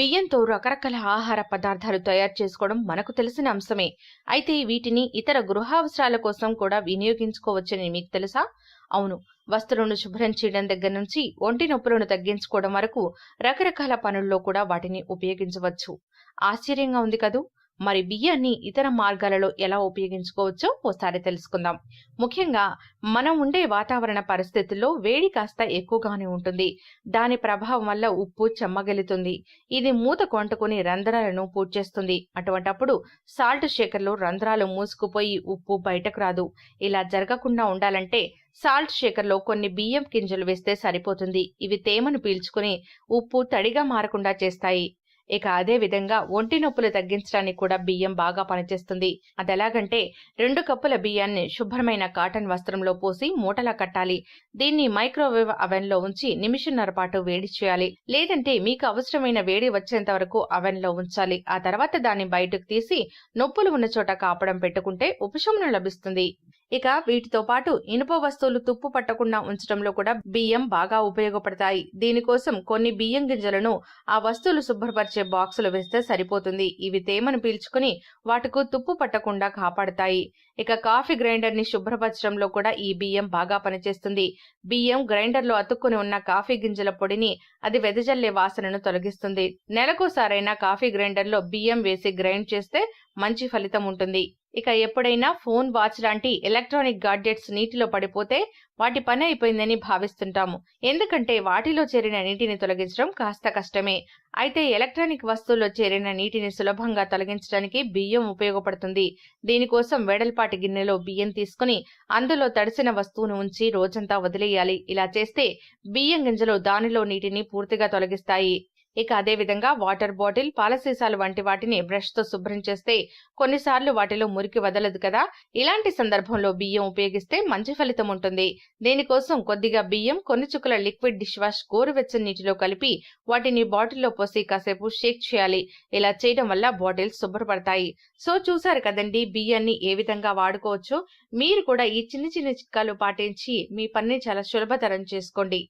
బియ్యంతో రకరకాల ఆహార పదార్థాలు తయారు చేసుకోవడం మనకు తెలిసిన అంశమే. అయితే వీటిని ఇతర గృహావసరాల కోసం కూడా వినియోగించుకోవచ్చని మీకు తెలుసా? అవును. వస్తువులను శుభ్రం చేయడం దగ్గర నుంచి ఒంటి నొప్పులను తగ్గించుకోవడం వరకు రకరకాల పనుల్లో కూడా వాటిని ఉపయోగించవచ్చు. ఆశ్చర్యంగా ఉంది కదూ! మరి బియ్యాన్ని ఇతర మార్గాలలో ఎలా ఉపయోగించుకోవచ్చో ఓసారి తెలుసుకుందాం. ముఖ్యంగా మనం ఉండే వాతావరణ పరిస్థితుల్లో వేడి కాస్త ఎక్కువగానే ఉంటుంది. దాని ప్రభావం వల్ల ఉప్పు చెమ్మగిలుతుంది. ఇది మూతకు అంటుకుని రంధ్రాలను పూడ్చేస్తుంది. అటువంటప్పుడు సాల్ట్ షేకర్లో రంధ్రాలు మూసుకుపోయి ఉప్పు బయటకు రాదు. ఇలా జరగకుండా ఉండాలంటే సాల్ట్ షేకర్లో కొన్ని బియ్యం గింజలు వేస్తే సరిపోతుంది. ఇవి తేమను పీల్చుకుని ఉప్పు తడిగా మారకుండా చేస్తాయి. ఇక అదే విధంగా ఒంటి నొప్పులు తగ్గించడానికి కూడా బియ్యం బాగా పనిచేస్తుంది. అదెలాగంటే 2 కప్పుల బియ్యాన్ని శుభ్రమైన కాటన్ వస్త్రంలో పోసి మూటలా కట్టాలి. దీన్ని మైక్రోవేవ్ అవెన్ లో ఉంచి నిమిషంన్నర పాటు వేడి చేయాలి. లేదంటే మీకు అవసరమైన వేడి వచ్చేంత వరకు అవెన్ లో ఉంచాలి. ఆ తర్వాత దాన్ని బయటకు తీసి నొప్పులు ఉన్న చోట కాపడం పెట్టుకుంటే ఉపశమనం లభిస్తుంది. ఇక వీటితో పాటు ఇనుప వస్తువులు తుప్పు పట్టకుండా ఉంచడంలో కూడా బియ్యం బాగా ఉపయోగపడతాయి. దీనికోసం కొన్ని బియ్యం గింజలను ఆ వస్తువులు శుభ్రపరిచే బాక్సులు వేస్తే సరిపోతుంది. ఇవి తేమను పీల్చుకుని వాటికు తుప్పు పట్టకుండా కాపాడుతాయి. ఇక కాఫీ గ్రైండర్ ని శుభ్రపరచడంలో కూడా ఈ బియ్యం బాగా పనిచేస్తుంది. బియ్యం గ్రైండర్ లో అతుక్కుని ఉన్న కాఫీ గింజల పొడిని అది వెదజల్లే వాసనను తొలగిస్తుంది. నెలకోసారైనా కాఫీ గ్రైండర్ లో బియ్యం వేసి గ్రైండ్ చేస్తే మంచి ఫలితం ఉంటుంది. ఇక ఎప్పుడైనా ఫోన్, వాచ్ లాంటి ఎలక్ట్రానిక్ గాడ్జెట్స్ నీటిలో పడిపోతే వాటి పని అయిపోయిందని భావిస్తుంటాము. ఎందుకంటే వాటిలో చేరిన నీటిని తొలగించడం కాస్త కష్టమే. అయితే ఎలక్ట్రానిక్ వస్తువుల్లో చేరిన నీటిని సులభంగా తొలగించడానికి బియ్యం ఉపయోగపడుతుంది. దీనికోసం వెడల్పాటి గిన్నెలో బియ్యం తీసుకుని అందులో తడిసిన వస్తువును ఉంచి రోజంతా వదిలేయాలి. ఇలా చేస్తే బియ్యం గింజలు దానిలో నీటిని పూర్తిగా తొలగిస్తాయి. ఇక అదే విధంగా వాటర్ బాటిల్, పాల సీసాలు వంటి వాటిని బ్రష్ తో శుభ్రం చేస్తే కొన్నిసార్లు వాటిలో మురికి వదలదు కదా. ఇలాంటి సందర్భంలో బియ్యం ఉపయోగిస్తే మంచి ఫలితం ఉంటుంది. దీనికోసం కొద్దిగా బియ్యం, కొన్ని చుక్కల లిక్విడ్ డిష్ వాష్ గోరువెచ్చని నీటిలో కలిపి వాటిని బాటిల్లో పోసి కాసేపు షేక్ చేయాలి. ఇలా చేయడం వల్ల బాటిల్స్ శుభ్రపడతాయి. సో చూసారు కదండి బియ్యాన్ని ఏ విధంగా వాడుకోవచ్చు. మీరు కూడా ఈ చిన్న చిన్న చిట్కాలు పాటించి మీ పనిని చాలా సులభతరం చేసుకోండి.